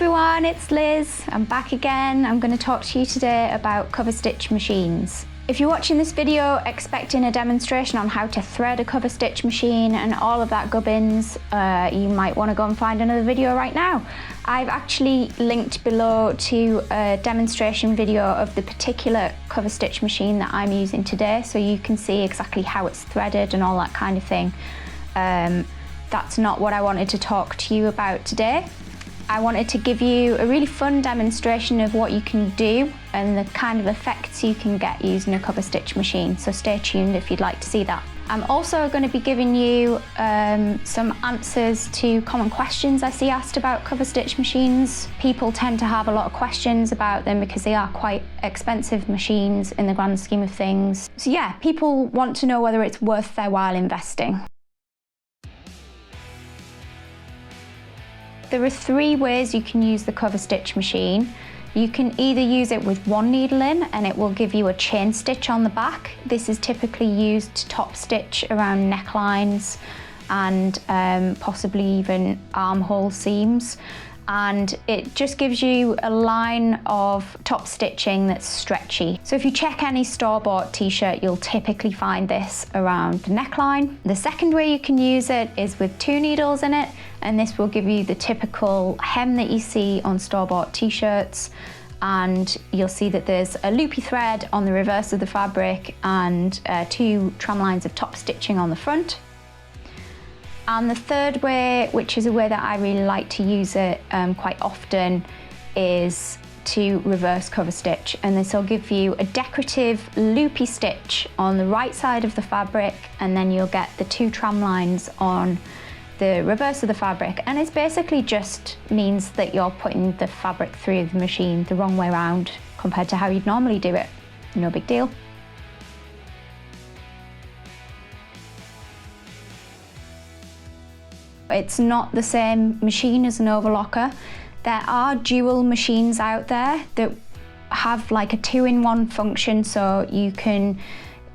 everyone, it's Liz. I'm back again. I'm going to talk to you today about cover stitch machines. If you're watching this video expecting a demonstration on how to thread a cover stitch machine and all of that gubbins, you might want to go and find another video right now. I've actually linked below to a demonstration video of the particular cover stitch machine that I'm using today, so you can see exactly how it's threaded and all that kind of thing. That's not what I wanted to talk to you about today. I wanted to give you a really fun demonstration of what you can do and the kind of effects you can get using a cover stitch machine, so stay tuned if you'd like to see that. I'm also going to be giving you some answers to common questions I see asked about cover stitch machines. People tend to have a lot of questions about them because they are quite expensive machines in the grand scheme of things. So yeah, people want to know whether it's worth their while investing. There are three ways you can use the cover stitch machine. You can either use it with one needle in and it will give you a chain stitch on the back. This is typically used to top stitch around necklines and possibly even armhole seams. And it just gives you a line of top stitching that's stretchy. So if you check any store-bought t-shirt, you'll typically find this around the neckline. The second way you can use it is with two needles in it, and this will give you the typical hem that you see on store-bought t-shirts. And you'll see that there's a loopy thread on the reverse of the fabric and two tram lines of top stitching on the front. And the third way, which is a way that I really like to use it quite often, is to reverse cover stitch. And this will give you a decorative loopy stitch on the right side of the fabric, and then you'll get the two tram lines on the reverse of the fabric. And it basically just means that you're putting the fabric through the machine the wrong way around compared to how you'd normally do it. No big deal. It's not the same machine as an overlocker. There are dual machines out there that have like a two-in-one function, so you can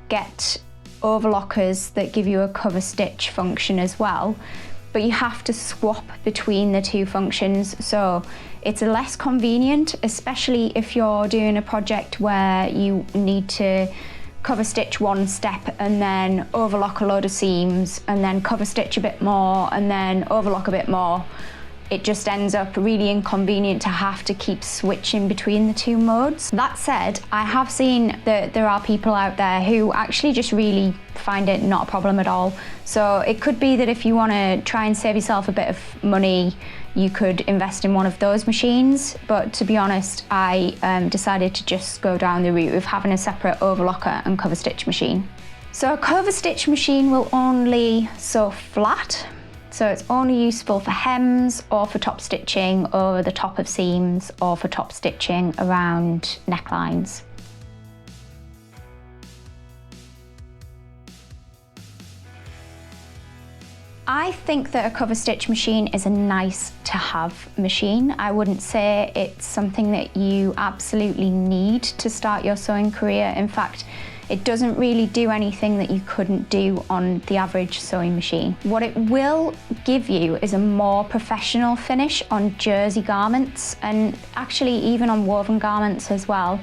get overlockers that give you a cover stitch function as well, but you have to swap between the two functions, so it's less convenient, especially if you're doing a project where you need to cover stitch one step and then overlock a load of seams and then cover stitch a bit more and then overlock a bit more. It just ends up really inconvenient to have to keep switching between the two modes. That said, I have seen that there are people out there who actually just really find it not a problem at all. So it could be that if you want to try and save yourself a bit of money, you could invest in one of those machines. But to be honest, I decided to just go down the route of having a separate overlocker and cover stitch machine. So a cover stitch machine will only sew flat. So it's only useful for hems or for top stitching over the top of seams or for top stitching around necklines. I think that a cover stitch machine is a nice to have machine. I wouldn't say it's something that you absolutely need to start your sewing career. In fact, it doesn't really do anything that you couldn't do on the average sewing machine. What it will give you is a more professional finish on jersey garments, and actually even on woven garments as well.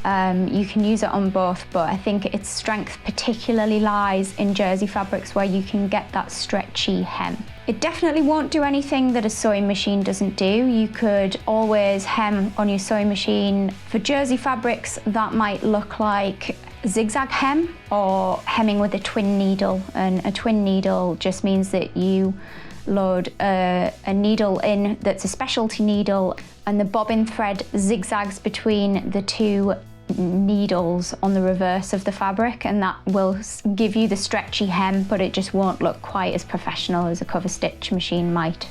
You can use it on both, but I think its strength particularly lies in jersey fabrics where you can get that stretchy hem. It definitely won't do anything that a sewing machine doesn't do. You could always hem on your sewing machine. For jersey fabrics, that might look like zigzag hem or hemming with a twin needle, and a twin needle just means that you load a needle in that's a specialty needle, and the bobbin thread zigzags between the two needles on the reverse of the fabric, and that will give you the stretchy hem, but it just won't look quite as professional as a cover stitch machine might.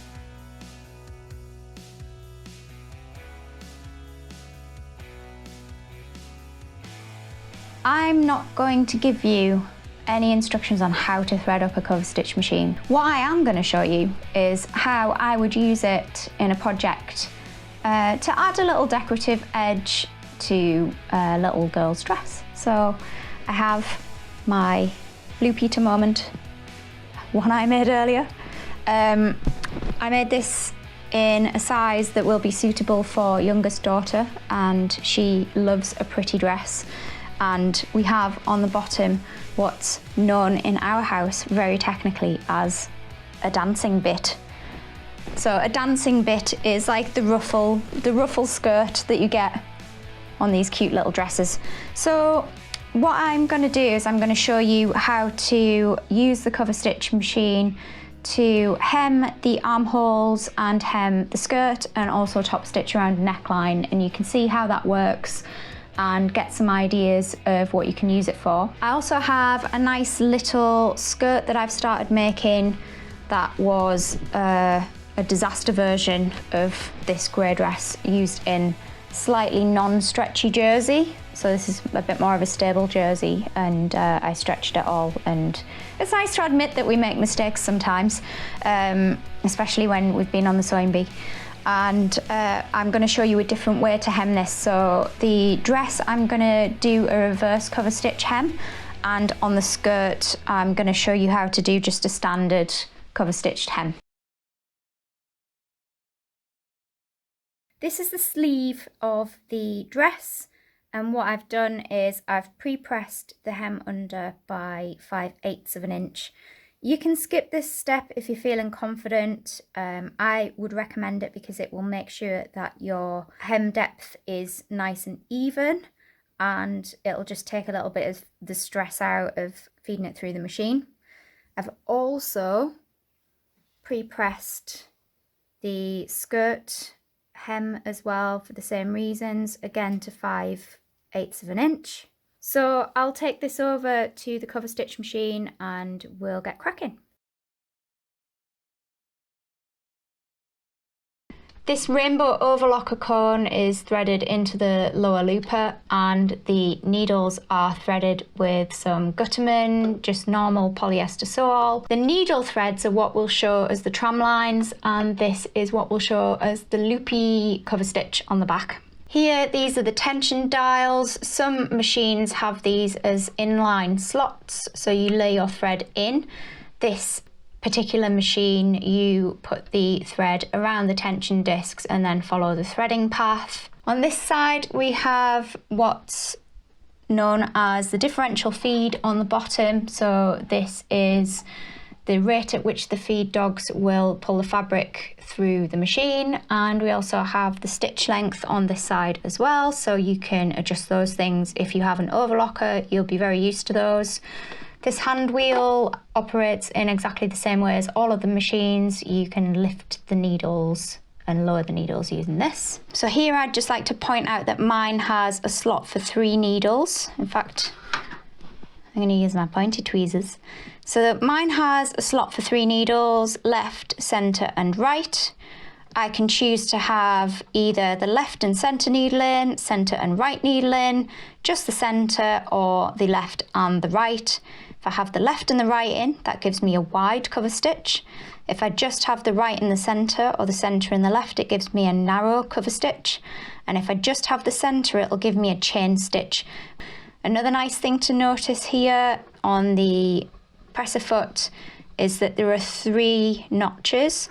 I'm not going to give you any instructions on how to thread up a cover stitch machine. What I am going to show you is how I would use it in a project to add a little decorative edge to a little girl's dress. So I have my Blue Peter moment, one I made earlier. I made this in a size that will be suitable for youngest daughter, and she loves a pretty dress. And we have on the bottom what's known in our house very technically as a dancing bit. So a dancing bit is like the ruffle skirt that you get on these cute little dresses. So what I'm going to do is I'm going to show you how to use the Coverstitch machine to hem the armholes and hem the skirt, and also top stitch around the neckline, and you can see how that works and get some ideas of what you can use it for. I also have a nice little skirt that I've started making that was a disaster version of this grey dress used in slightly non-stretchy jersey. So this is a bit more of a stable jersey, and I stretched it all, and it's nice to admit that we make mistakes sometimes, especially when we've been on the sewing bee. And I'm going to show you a different way to hem this. So the dress, I'm going to do a reverse cover stitch hem, and on the skirt I'm going to show you how to do just a standard cover stitched hem. This is the sleeve of the dress, and what I've done is I've pre-pressed the hem under by 5/8 of an inch. You can skip this step if you're feeling confident. I would recommend it because it will make sure that your hem depth is nice and even, and it'll just take a little bit of the stress out of feeding it through the machine. I've also pre-pressed the skirt hem as well for the same reasons, again to 5/8 of an inch. So I'll take this over to the cover stitch machine and we'll get cracking. This rainbow overlocker cone is threaded into the lower looper, and the needles are threaded with some Gutterman, just normal polyester sew-all. The needle threads are what we'll show as the tram lines, and this is what we'll show as the loopy cover stitch on the back. Here, these are the tension dials. Some machines have these as inline slots, so you lay your thread in. This particular machine, you put the thread around the tension discs and then follow the threading path. On this side, we have what's known as the differential feed on the bottom. So this is the rate at which the feed dogs will pull the fabric through the machine, and we also have the stitch length on this side as well, so you can adjust those things. If you have an overlocker, you'll be very used to those. This hand wheel operates in exactly the same way as all of the machines. You can lift the needles and lower the needles using this. So here I'd just like to point out that mine has a slot for 3 needles. In fact, I'm going to use my pointy tweezers. So mine has a slot for 3 needles, left, centre and right. I can choose to have either the left and centre needle in, centre and right needle in, just the centre, or the left and the right. If I have the left and the right in, that gives me a wide cover stitch. If I just have the right and the centre, or the centre and the left, it gives me a narrow cover stitch. And if I just have the centre, it'll give me a chain stitch. Another nice thing to notice here on the presser foot is that there are 3 notches,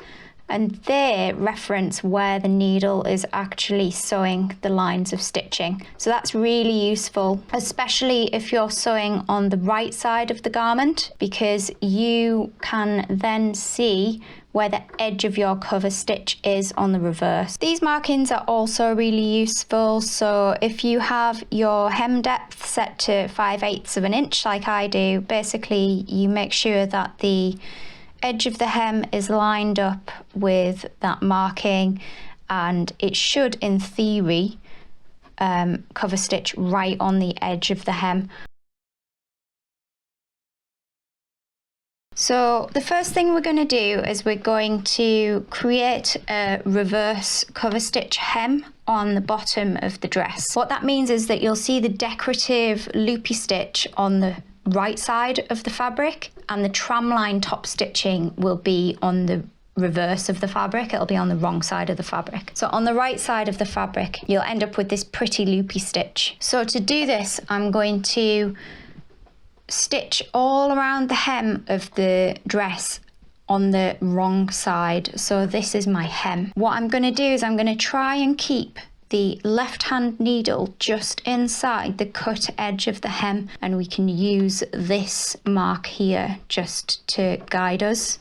and they reference where the needle is actually sewing the lines of stitching. So that's really useful, especially if you're sewing on the right side of the garment, because you can then see where the edge of your cover stitch is on the reverse. These markings are also really useful. So if you have your hem depth set to 5/8 of an inch like I do, basically you make sure that the edge of the hem is lined up with that marking, and it should, in theory, cover stitch right on the edge of the hem. So the first thing we're going to do is we're going to create a reverse cover stitch hem on the bottom of the dress. What that means is that you'll see the decorative loopy stitch on the right side of the fabric, and the tramline top stitching will be on the reverse of the fabric. It'll be on the wrong side of the fabric. So on the right side of the fabric, you'll end up with this pretty loopy stitch. So to do this, I'm going to stitch all around the hem of the dress on the wrong side. So this is my hem. What I'm going to do is I'm going to try and keep the left hand needle just inside the cut edge of the hem, and we can use this mark here just to guide us.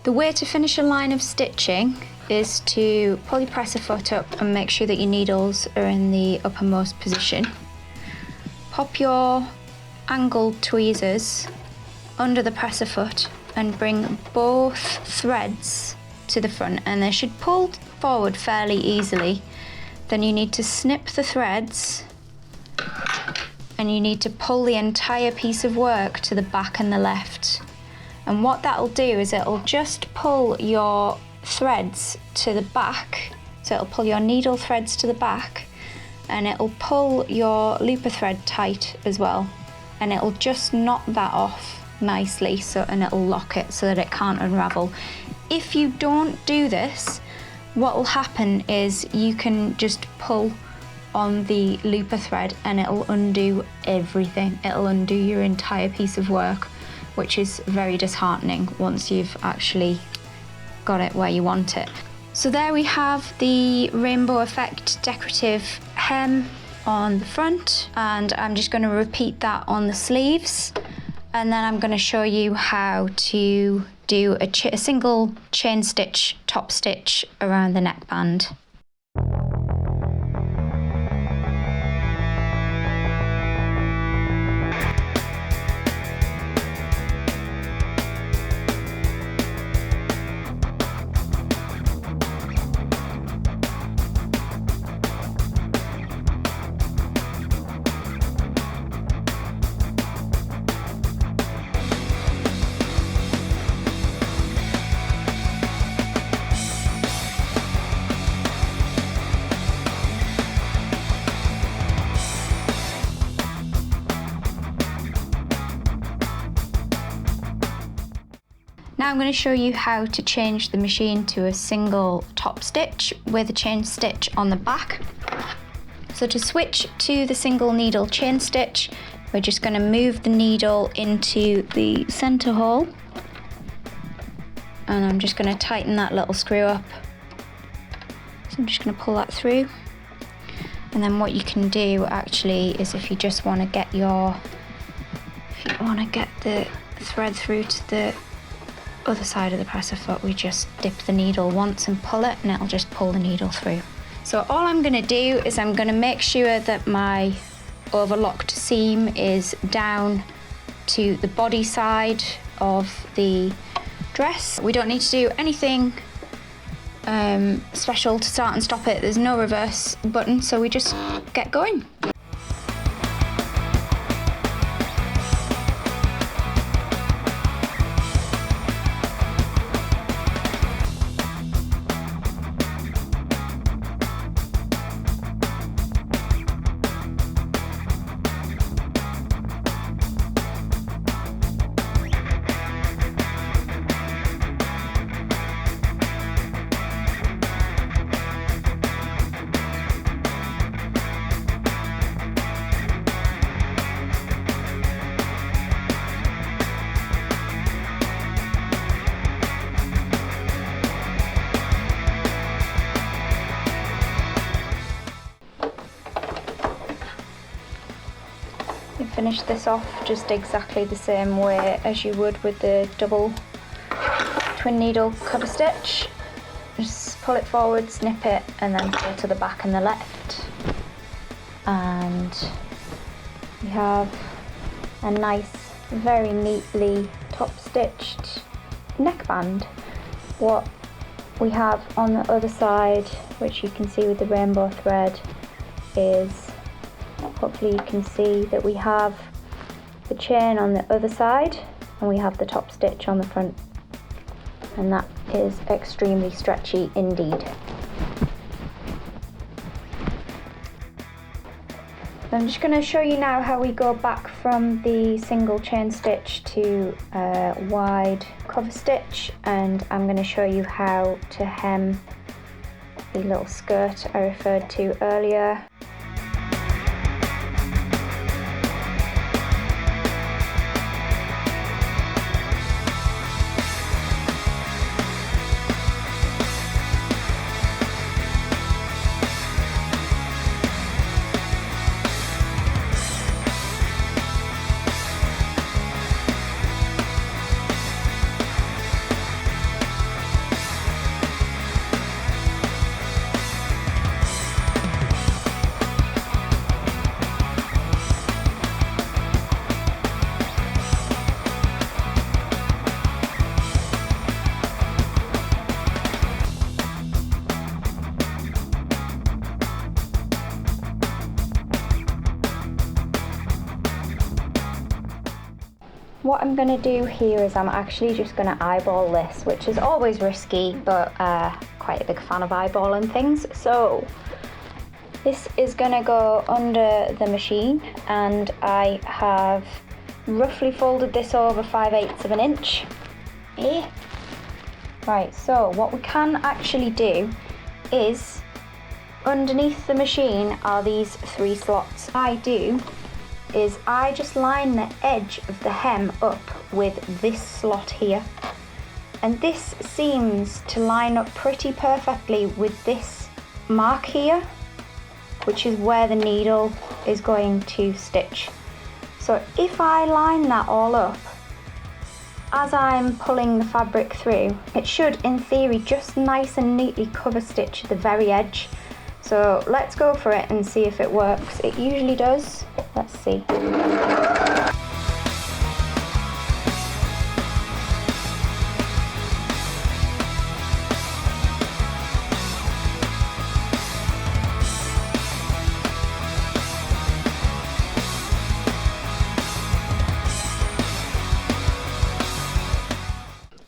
The way to finish a line of stitching is to pull your presser foot up and make sure that your needles are in the uppermost position. Pop your angled tweezers under the presser foot and bring both threads to the front, and they should pull forward fairly easily. Then you need to snip the threads and you need to pull the entire piece of work to the back and the left. And what that'll do is it'll just pull your threads to the back. So it'll pull your needle threads to the back, and it'll pull your looper thread tight as well. And it'll just knock that off nicely, and it'll lock it so that it can't unravel. If you don't do this, what will happen is you can just pull on the looper thread and it'll undo everything. It'll undo your entire piece of work, which is very disheartening once you've actually got it where you want it. So there we have the rainbow effect decorative hem on the front, and I'm just going to repeat that on the sleeves, and then I'm going to show you how to do a single chain stitch top stitch around the neckband. Now I'm going to show you how to change the machine to a single top stitch with a chain stitch on the back. So to switch to the single needle chain stitch, we're just going to move the needle into the center hole, and I'm just going to tighten that little screw up. So I'm just going to pull that through, and then what you can do actually is if you just want to get the thread through to the other side of the presser foot, we just dip the needle once and pull it, and it'll just pull the needle through. So all I'm going to do is I'm going to make sure that my overlocked seam is down to the body side of the dress. We don't need to do anything special to start and stop it. There's no reverse button, so we just get going. Finish this off just exactly the same way as you would with the double twin needle cover stitch. Just pull it forward, snip it, and then pull to the back and the left. And we have a nice, very neatly top stitched neckband. What we have on the other side, which you can see with the rainbow thread, is hopefully you can see that we have the chain on the other side and we have the top stitch on the front, and that is extremely stretchy indeed. I'm just going to show you now how we go back from the single chain stitch to a wide cover stitch, and I'm going to show you how to hem the little skirt I referred to earlier. What I'm going to do here is I'm actually just going to eyeball this, which is always risky, but quite a big fan of eyeballing things. So this is going to go under the machine, and I have roughly folded this over 5/8 of an inch. Right, so what we can actually do is, underneath the machine are these 3 slots. I just line the edge of the hem up with this slot here, and this seems to line up pretty perfectly with this mark here, which is where the needle is going to stitch. So if I line that all up, as I'm pulling the fabric through, it should in theory just nice and neatly cover stitch the very edge. So let's go for it and see if it works. It usually does. Let's see.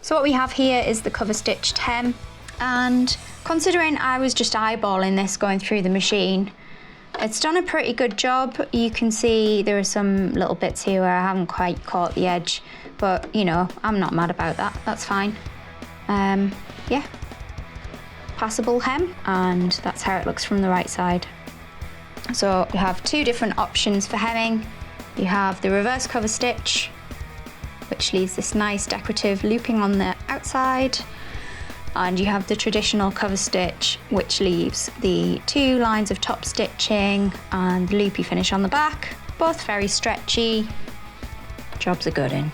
So what we have here is the cover stitched hem, and considering I was just eyeballing this going through the machine, it's done a pretty good job. You can see there are some little bits here where I haven't quite caught the edge, but you know, I'm not mad about that, that's fine. Yeah, passable hem, and that's how it looks from the right side. So you have 2 different options for hemming. You have the reverse cover stitch, which leaves this nice decorative looping on the outside, and you have the traditional cover stitch, which leaves the 2 lines of top stitching and the loopy finish on the back, both very stretchy. Job's a good in.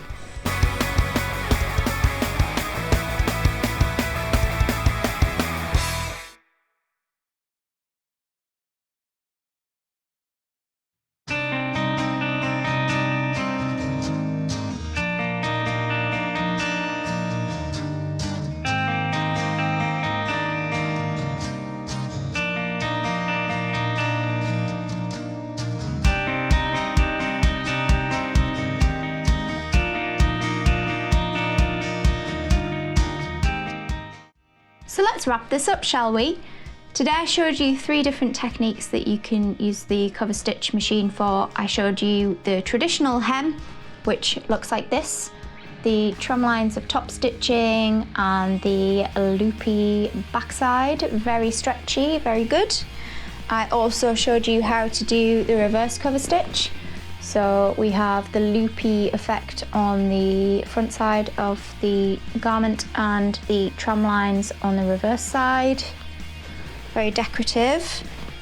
So let's wrap this up, shall we? Today I showed you 3 different techniques that you can use the cover stitch machine for. I showed you the traditional hem, which looks like this, the trim lines of top stitching and the loopy backside, very stretchy, very good. I also showed you how to do the reverse cover stitch. So we have the loopy effect on the front side of the garment and the trim lines on the reverse side. Very decorative.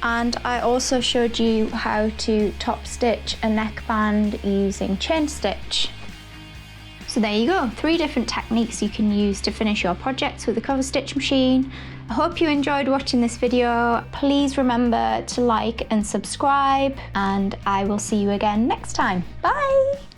And I also showed you how to top stitch a neckband using chain stitch. So there you go, 3 different techniques you can use to finish your projects with the cover stitch machine. I hope you enjoyed watching this video. Please remember to like and subscribe, and I will see you again next time. Bye!